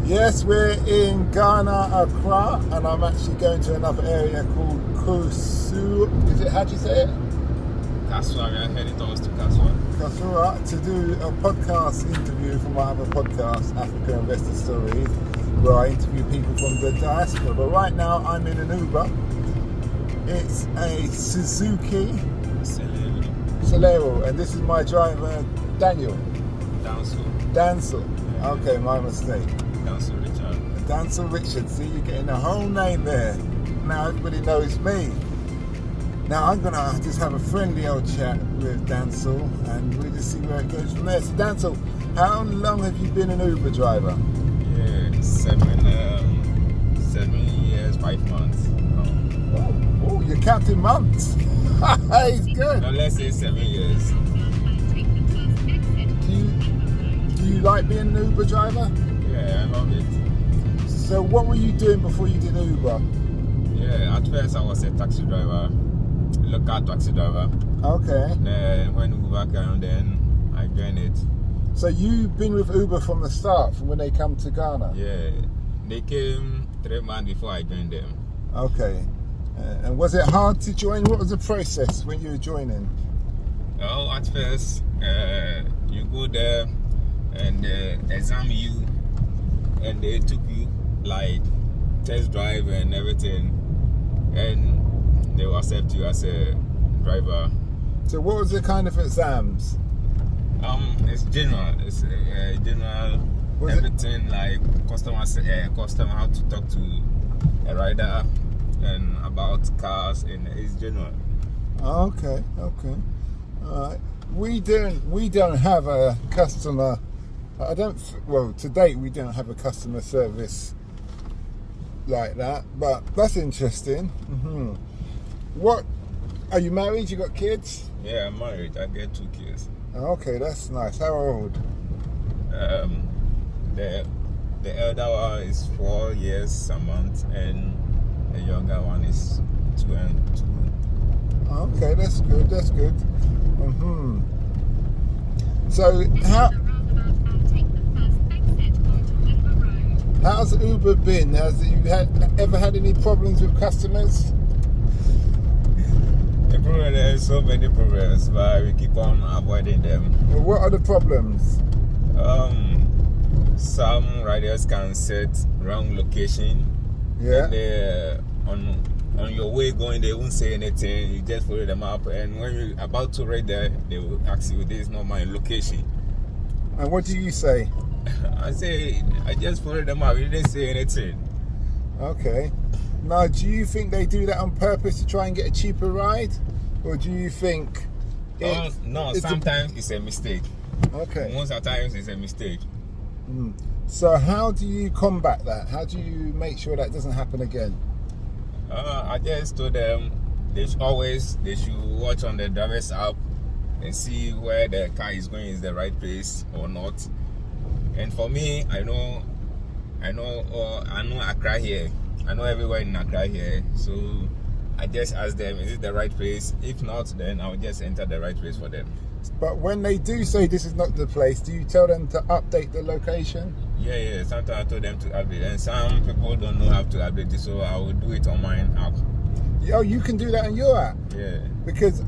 Yes, we're in Ghana, Accra, and I'm actually going to another area called Kusu. Is it? How do you say it? Kaswa, we are heading towards to Kaswa. Kasura, to do a podcast interview for my other podcast, Africa Investor Stories, where I interview people from the diaspora. But right now, I'm in an Uber. It's a Suzuki Celero, and this is my driver, Daniel. Dancel. Yeah. Okay, my mistake. Dancel Richard. See, you're getting the whole name there. Now everybody knows me. Now I'm gonna just have a friendly old chat with Dancel, and we'll just see where it goes from there. So Dancel, how long have you been an Uber driver? Yeah, 7 years, 5 months. Oh, you're counting months. He's good. No, let's say 7 years. Do you like being an Uber driver? Yeah, I love it. So what were you doing before you did Uber? Yeah, at first I was a taxi driver, local taxi driver. Okay. Then when Uber came, then I joined it. So you've been with Uber from the start, from when they come to Ghana? Yeah, they came 3 months before I joined them. Okay. And was it hard to join? What was the process when you were joining? Well, at first, you go there and they examine you, and they took you like test drive and everything, and they will accept you as a driver. So what was the kind of exams? It's general. It's general. Was everything like customer how to talk to a rider and about cars, and it's general. Okay. All right. We don't have a customer. To date we don't have a customer service like that, but that's interesting. Mm-hmm. What, are you married? You got kids? Yeah, I'm married. I get 2 kids. Okay, that's nice. How old? The elder one is 4 years, a month, and the younger one is 2 and 2. Okay, that's good. Mm-hmm. So how's Uber been? Has you ever had any problems with customers? There's so many problems, but we keep on avoiding them. Well, what are the problems? Some riders can set wrong location. Yeah. And they, on your way going, they won't say anything. You just follow them up, and when you're about to ride there, they will ask you, "This is not my location." And what do you say? I say, I just followed them up. You didn't say anything. Okay. Now, do you think they do that on purpose to try and get a cheaper ride? Or do you think... No, sometimes it's a mistake. Okay. Most of the times it's a mistake. So how do you combat that? How do you make sure that doesn't happen again? I just told them they should watch on the driver's app and see where the car is going is the right place or not. And for me, I know Accra here. I know everywhere in Accra here. So I just ask them, is it the right place? If not, then I'll just enter the right place for them. But when they do say this is not the place, do you tell them to update the location? Yeah. Sometimes I told them to update, and some people don't know how to update it, so I will do it on my app. Oh, you can do that on your app? Yeah. Because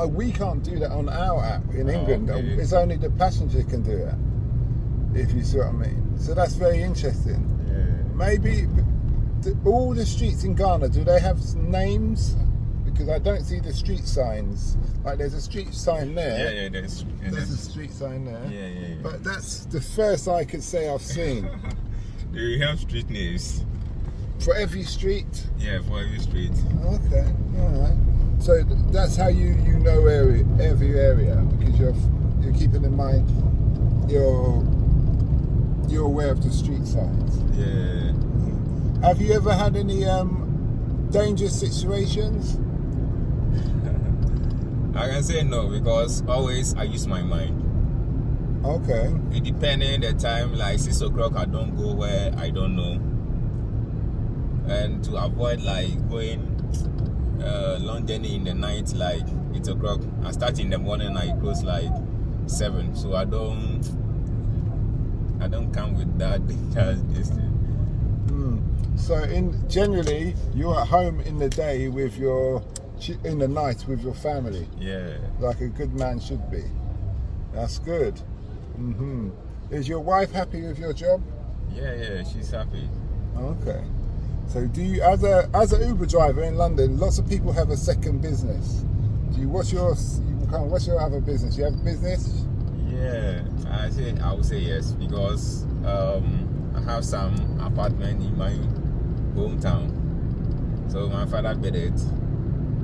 we can't do that on our app in England. Okay. It's only the passenger can do that, if you see what I mean. So that's very interesting. Yeah. Maybe all the streets in Ghana, do they have names? Because I don't see the street signs. Like there's a street sign there. Yeah, there's a street sign there. Yeah. But that's the first I could say I've seen. Do you have street names? For every street? Yeah, for every street. Okay, all right. So that's how you know every area, because you're keeping in mind you're aware of the street signs. Yeah. Have you ever had any dangerous situations? I can say no, because always I use my mind. Okay. It depending the time, like 6 o'clock, I don't go where I don't know. And to avoid like going long journey in the night, like 8 o'clock, I start in the morning, I close like 7. So I don't I don't come with that dangerous distance. So generally, you're at home in the day with in the night with your family. Yeah. Like a good man should be. That's good. Is your wife happy with your job? Yeah, she's happy. Okay. So do you, as a Uber driver in London, lots of people have a second business. What's your other business? You have a business? Yeah, I would say yes, because I have some apartment in my hometown. So my father bought it,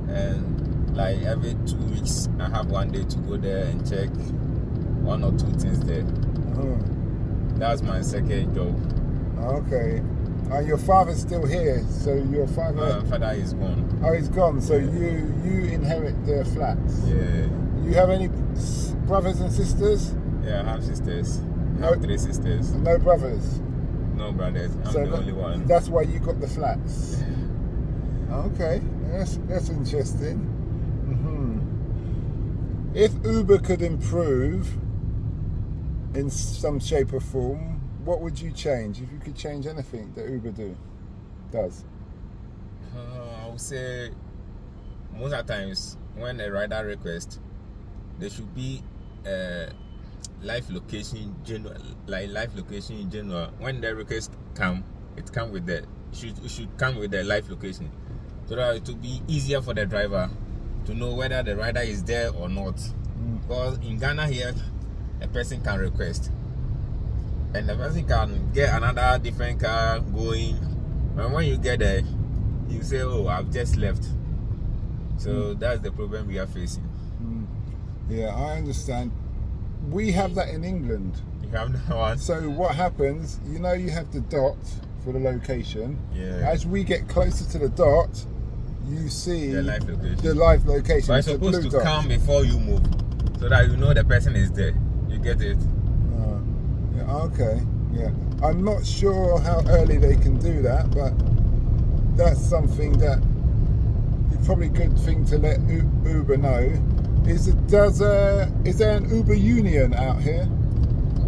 and like every 2 weeks I have one day to go there and check 1 or 2 things there. That's my second job. Okay. And your father's still here, so your father... father is gone. Oh, he's gone, so you inherit the flats. Yeah. You have any brothers and sisters? Yeah, I have sisters. I have 3 sisters. No brothers? No brothers. I'm the only one. That's why you got the flats. Okay, that's interesting. If Uber could improve in some shape or form, what would you change? If you could change anything that Uber does? I would say most of the times when a rider requests, there should be live location in general. When the request come, it come with it should come with the live location, so that it will be easier for the driver to know whether the rider is there or not. Because in Ghana here, a person can request, and the person can get another different car going. And when you get there, you say, "Oh, I've just left." So that's the problem we are facing. Yeah, I understand. We have that in England. You have that one. So what happens? You have the dot for the location. Yeah. As we get closer to the dot, you see The live location. The live location. So it's the supposed blue to dot. come before you move, so that you know the person is there. You get it? Yeah, okay. Yeah. I'm not sure how early they can do that, but that's something that it's probably a good thing to let Uber know. Is there an Uber union out here?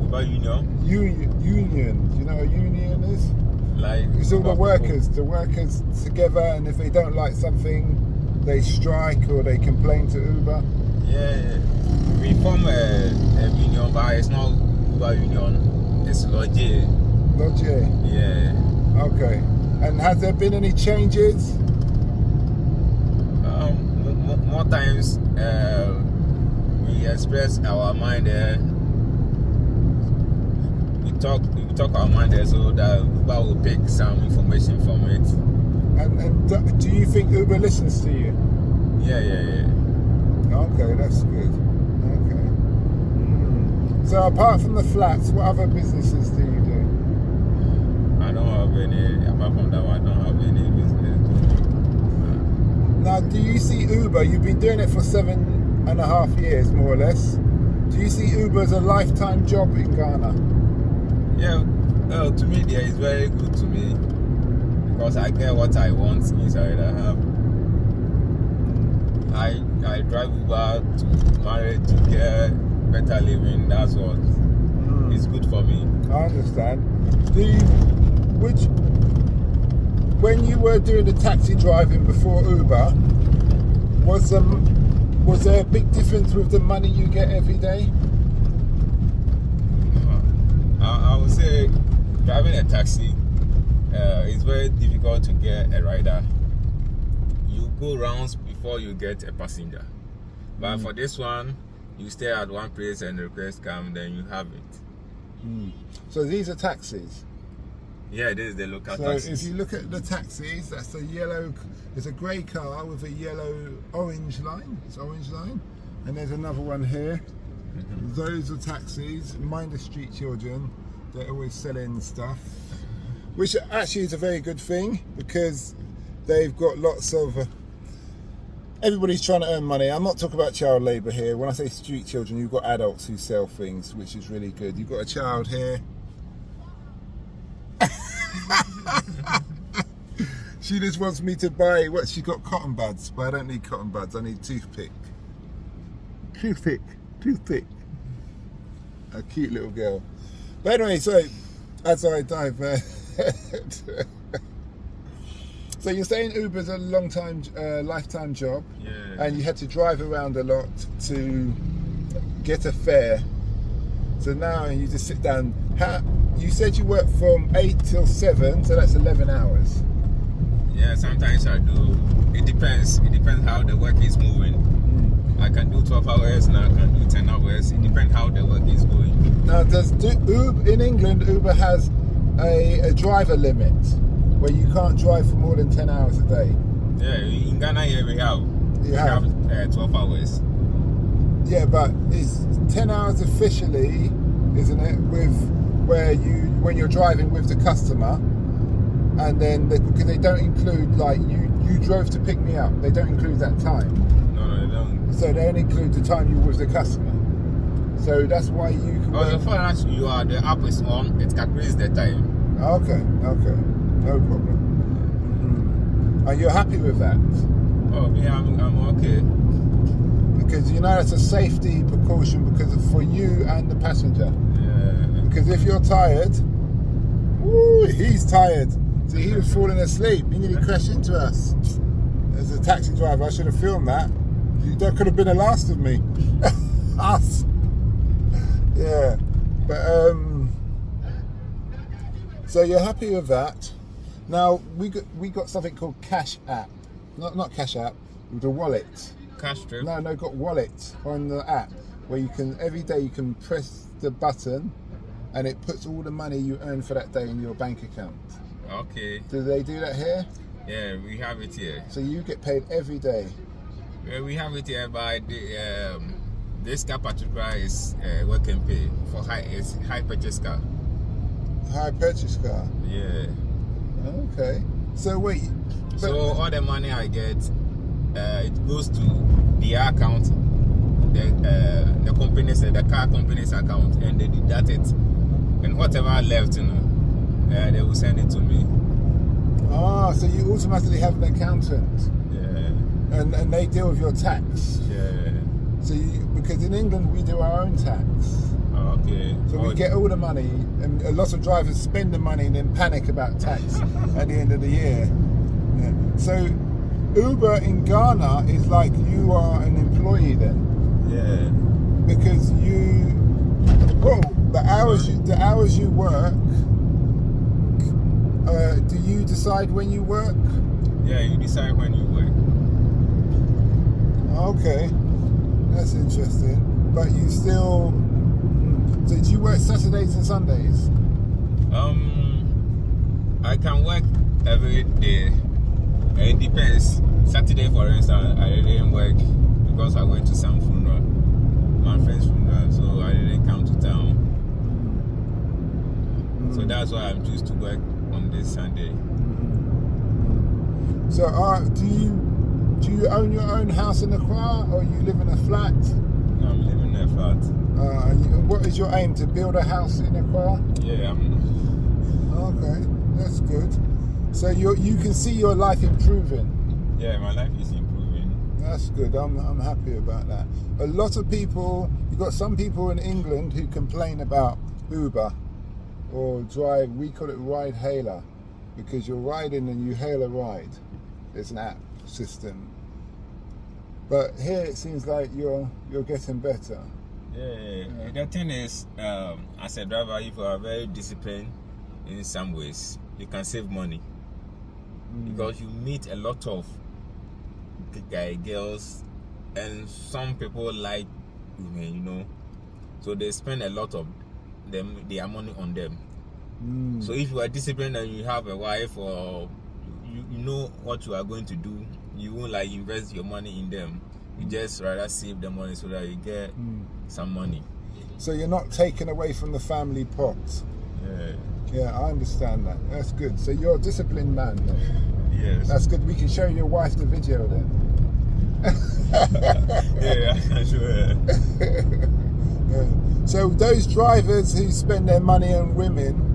Uber union? Union. Do you know what a union is? Like It's all the Uber workers. The workers together, and if they don't like something, they strike or they complain to Uber. Yeah. We form a union, but it's not Uber union. It's Lodge. Lodge. Yeah. Okay. And has there been any changes? More times we express our mind there. We talk our mind there, so that Uber will pick some information from it. And do you think Uber listens to you? Yeah. Okay, that's good. Okay. So apart from the flats, what other businesses do you do? I don't have any. Apart from that one, I don't have any business. Now, do you see Uber? You've been doing it for 7.5 years, more or less. Do you see Uber as a lifetime job in Ghana? Yeah, well, to me, yeah, it's very good to me because I get what I want inside. I drive Uber to marry, to get better living. That's what is good for me. I understand. When you were doing the taxi driving before Uber, was there a big difference with the money you get every day? I would say driving a taxi is very difficult to get a rider. You go rounds before you get a passenger. But for this one, you stay at one place and the request comes, then you have it. So these are taxis? Yeah, this is the local So taxis. if you look at the taxis, that's it's a grey car with a orange line. It's orange line. And there's another one here. Those are taxis. Mind the street children. They're always selling stuff. Which actually is a very good thing because they've got lots of... everybody's trying to earn money. I'm not talking about child labour here. When I say street children, you've got adults who sell things, which is really good. You've got a child here. She just wants me to buy she got cotton buds, but I don't need cotton buds, I need toothpick. Toothpick. A cute little girl. But anyway, so as I dive, so you're saying Uber's a long time, lifetime job, Yeah. and you had to drive around a lot to get a fare. So now you just sit down. You said you work from 8 till 7, so that's 11 hours. Yeah, sometimes I do. It depends. It depends how the work is moving. I can do 12 hours and I can do 10 hours. It depends how the work is going. Now, Uber in England? Uber has a driver limit where you can't drive for more than 10 hours a day. Yeah, in Ghana here we have 12 hours. Yeah, but it's 10 hours officially, isn't it? When you're driving with the customer, and then because they don't include like you drove to pick me up, they don't include that time. No, they don't. So they only include the time you were with the customer. So that's why you can. Oh, as far as the app is on, it calculates the time. Okay, no problem. And you're happy with that? Oh, yeah, I'm okay. Because you know it's a safety precaution for you and the passenger. Yeah. Because if you're tired, he's tired. So he was falling asleep. He nearly crashed into us. As a taxi driver, I should have filmed that. That could have been the last of me. Us. Yeah. But so you're happy with that. Now we got something called Cash App. Not Cash App, the wallet. Cash trip? No, got wallet on the app where you can every day you can press the button and it puts all the money you earn for that day in your bank account. Okay. Do they do that here? Yeah, we have it here. So you get paid every day? Yeah, we have it here by this car particular is work and pay for high purchase car. High purchase car? Yeah. Okay. So wait. So all the money I get, it goes to the account, the company's, the car company's account, and they deduct it, and whatever left, they will send it to me. So you automatically have an accountant. Yeah. And they deal with your tax. Yeah. So because in England we do our own tax. Okay. So we get all the money, and a lot of drivers spend the money and then panic about tax at the end of the year. Yeah. So Uber in Ghana is like you are an employee then. Yeah. Because the hours you work, do you decide when you work? Yeah, you decide when you work. Okay, that's interesting. But you still. So do you work Saturdays and Sundays? I can work every day. It depends. Saturday, for instance, I didn't work because I went to some funeral, my friend's funeral, so I didn't come to town. So that's why I'm choosing to work on this Sunday. So do you own your own house in Accra, or you live in a flat? No, I'm living in a flat. What is your aim, to build a house in Accra? Yeah, Okay, that's good. So you can see your life improving. Yeah, my life is improving. That's good. I'm happy about that. A lot of people, you've got some people in England who complain about Uber or drive. We call it ride hailer, because you're riding and you hail a ride. It's an app system. But here it seems like you're getting better. Yeah. The thing is, as a driver, if you are very disciplined in some ways, you can save money. Because you meet a lot of girls, and some people like women, so they spend a lot of their money on them. So if you are disciplined and you have a wife, or you know what you are going to do, you won't like invest your money in them. You just rather save the money so that you get some money. So you're not taken away from the family pot. Yeah, I understand that. That's good. So you're a disciplined man then. Yes. That's good. We can show your wife the video then. Yeah, I'm sure. Yeah. So those drivers who spend their money on women,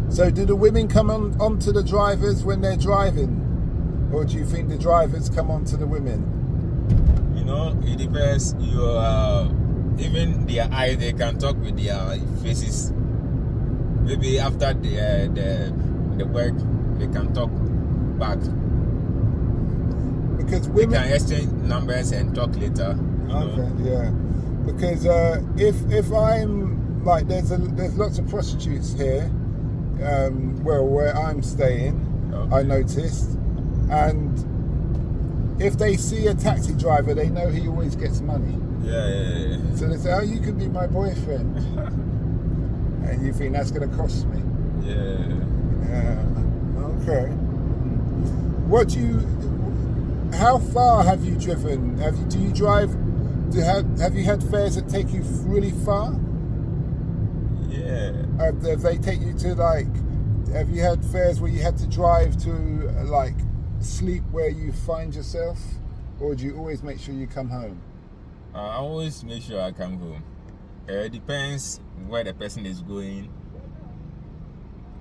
so do the women come onto the drivers when they're driving? Or do you think the drivers come onto the women? It depends. even their eyes, they can talk with their faces. Maybe after the work, they can talk back. Because We women. can exchange numbers and talk later. You Okay, know? yeah. Because if I'm like, there's lots of prostitutes here, where I'm staying, Okay. I noticed, and if they see a taxi driver, they know he always gets money. Yeah. So they say, "Oh, you can be my boyfriend," and you think that's going to cost me. Yeah. Yeah. Okay. How far have you driven? Do you drive? Have you had fares that take you really far? Yeah. Have they take you to have you had fares where you had to drive to sleep where you find yourself, or do you always make sure you come home? I always make sure I come home. It depends where the person is going.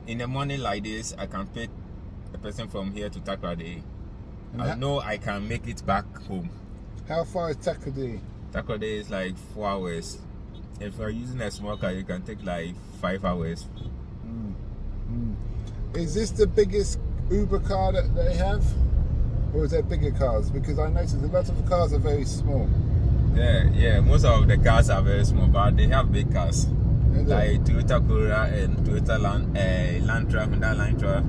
In the morning like this, I can pick a person from here to Takoradi. I know I can make it back home. How far is Takoradi? Takoradi is like 4 hours. If you're using a small car, you can take like 5 hours. Is this the biggest Uber car that they have, or is there bigger cars? Because I noticed a lot of the cars are very small. Yeah. Most of the cars are very small, but they have big cars. Like Toyota Corolla and Toyota Lantra, Hyundai Lantra.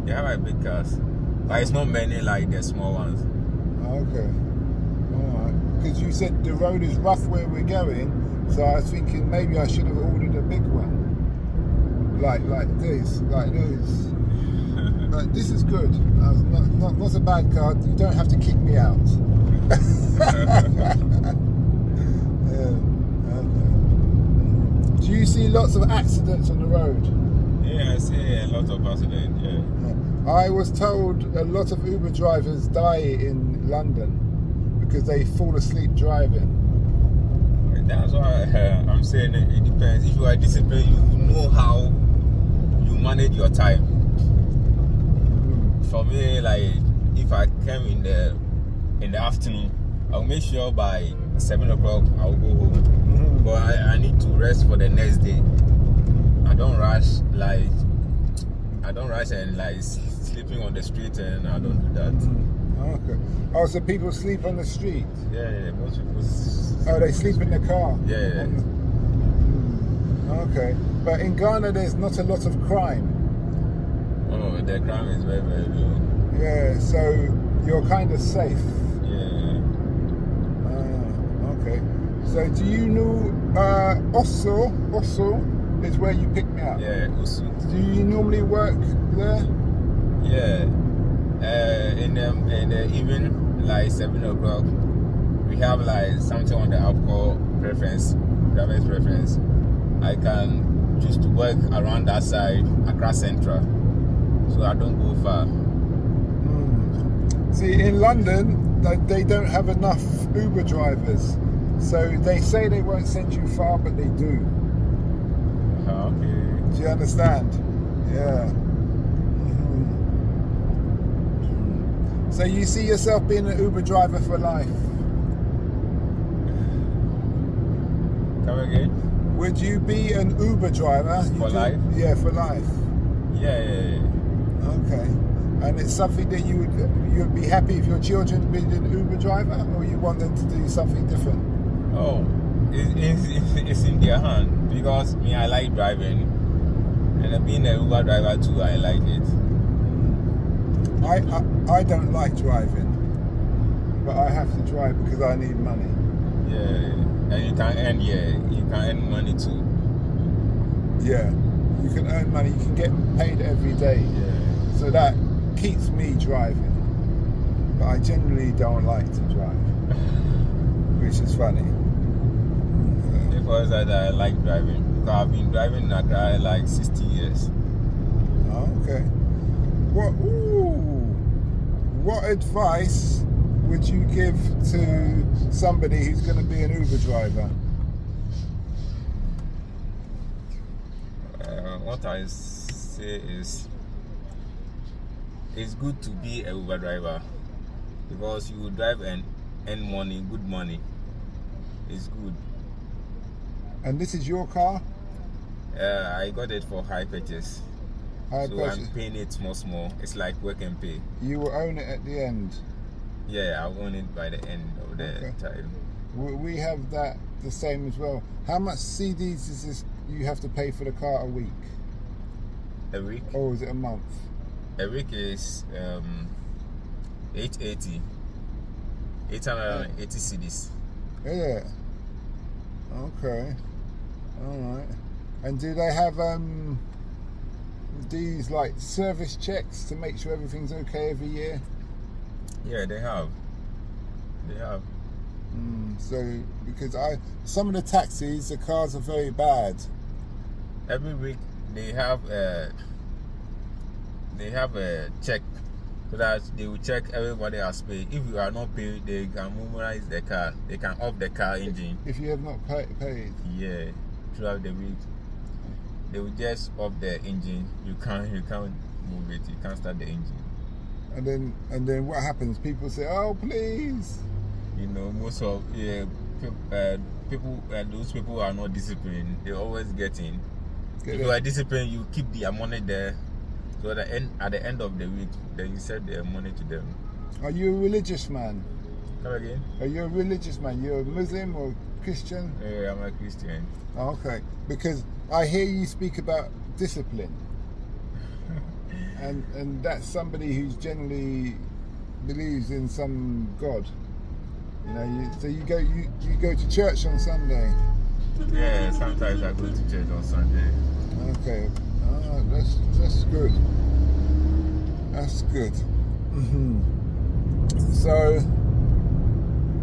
They have like big cars. But it's not many like the small ones. Okay. Alright. Because you said the road is rough where we're going, so I was thinking maybe I should have ordered a big one. Like this. This is good. Not a bad car. You don't have to kick me out. Yeah. Okay. Do you see lots of accidents on the road? Yeah, I see a lot of accidents, yeah. I was told a lot of Uber drivers die in London because they fall asleep driving. That's why I'm saying it depends. If you are disciplined, you know how you manage your time. For me, like if I came in the afternoon, I'll make sure by 7 o'clock I'll go home. But I need to rest for the next day. I don't rush and sleeping on the street, and I don't do that. Okay. Oh, so people sleep on the street? Yeah, most people. Oh, they sleep in the car? Yeah. Okay. But in Ghana, there's not a lot of crime. Oh, the crime is very, very low. Yeah, so you're kind of safe. Yeah. Okay. So do you know Osso is where you pick me up? Yeah, Usu. Do you normally work there? Yeah. In the evening, like 7 o'clock, we have like something on the app called driver's preference. I can choose to work around that side, Accra Central, so I don't go far. See, in London, they don't have enough Uber drivers. So they say they won't send you far, but they do. Okay. Do you understand? Yeah. So you see yourself being an Uber driver for life? Come again? Would you be an Uber driver? Life? Yeah, for life. Yeah. Okay. And it's something that you'd be happy if your children being an Uber driver, or you want them to do something different? Oh, it's in their hand, because me, I like driving, and being an Uber driver too, I like it. I don't like driving, but I have to drive because I need money. Yeah, and you can earn money too. Yeah, you can earn money. You can get paid every day. Yeah. So that keeps me driving. But I generally don't like to drive, which is funny. Because I like driving. Because I've been driving in Accra like 60 years. Oh, okay. What advice would you give to somebody who's going to be an Uber driver? What I say is, it's good to be a Uber driver, because you will drive and earn money, good money. It's good. And this is your car? I got it for high purchase. High So purchase. I'm paying it small. It's like work and pay. You will own it at the end. Yeah, I'll own it by the end of the time. We have that the same as well. How much CDs is this you have to pay for the car a week? A week? Or is it a month? A week is 880 cedis. Yeah. Okay. All right. And do they have these like service checks to make sure everything's okay every year? Yeah, they have. So because some of the taxis, the cars are very bad. Every week they have a check, so that they will check everybody has paid. If you are not paid, they can memorize the car. They can off the car engine. If you have not paid. Yeah, throughout the week, they will just off the engine. You can't move it. You can't start the engine. And then what happens? People say, "Oh, please." You know, most of people, those people who are not disciplined, they always get in. If you are disciplined, you keep the money there. So at the end of the week, then you send the money to them. Are you a religious man? Come again? Are you a religious man? You're a Muslim or Christian? Yeah, I'm a Christian. Okay, because I hear you speak about discipline, and that's somebody who's generally believes in some God. You know, so you go to church on Sunday. Yeah, sometimes I go to church on Sunday. Okay, that's good. That's good. So,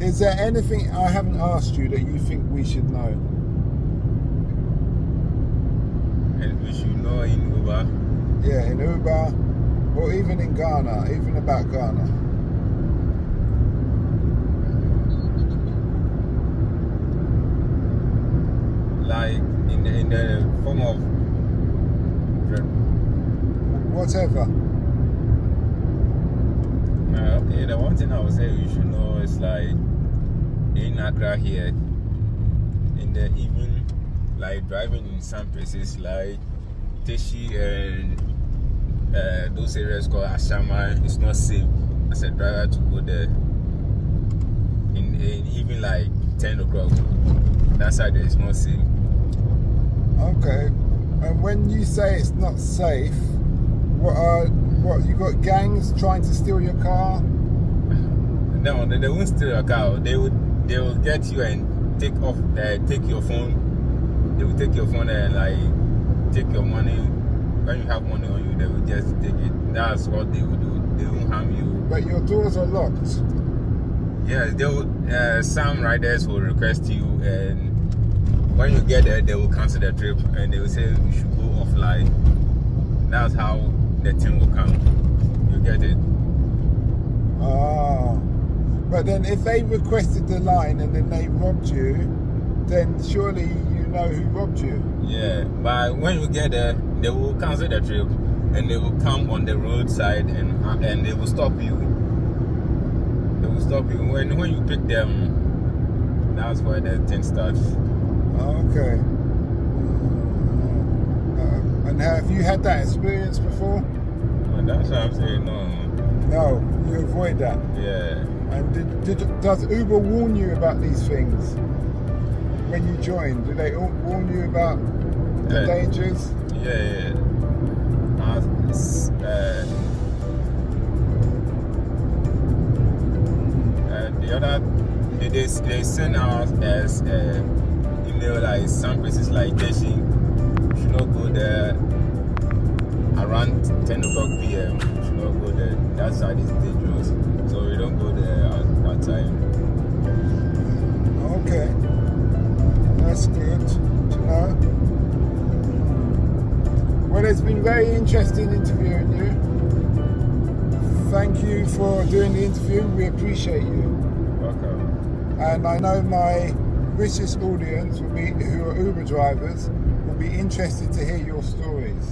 is there anything I haven't asked you that you think we should know? And we should know in Uber. Yeah, in Uber, or even in Ghana, even about Ghana. Like in the form of Whatever. okay, the one thing I would say you should know is like in Accra here, in the evening, like driving in some places like Teshi and those areas called Ashama, it's not safe as a driver to go there. In even like 10 o'clock, that side is not safe. Okay. And when you say it's not safe, what you got gangs trying to steal your car? No, they won't steal your car. They will get you and take your phone. They will take your phone and like take your money. When you have money on you, they will just take it. That's what they will do. They won't harm you. But your doors are locked. Yes, they will. Some riders will request you, and when you get there, they will cancel the trip and they will say you should go offline. That's how the thing will come. You get it? Ah. But then if they requested the line and then they robbed you, then surely you know who robbed you. Yeah, but when you get there, they will cancel the trip and they will come on the roadside and they will stop you. They will stop you. When you pick them, that's where the thing starts. Okay. And have you had that experience before? And that's what I'm saying, no. No, you avoid that. Yeah. And does Uber warn you about these things when you join? Do they warn you about the dangers? Yeah. The other, they send out as email like some places like Teshi. You should not go there around 10 o'clock p.m. You should not go there. That side is dangerous. So we don't go there at that time. Okay. That's good to know. Well, it's been very interesting interviewing you. Thank you for doing the interview. We appreciate you. Welcome. And I know my British audience who are Uber drivers will be interested to hear your stories.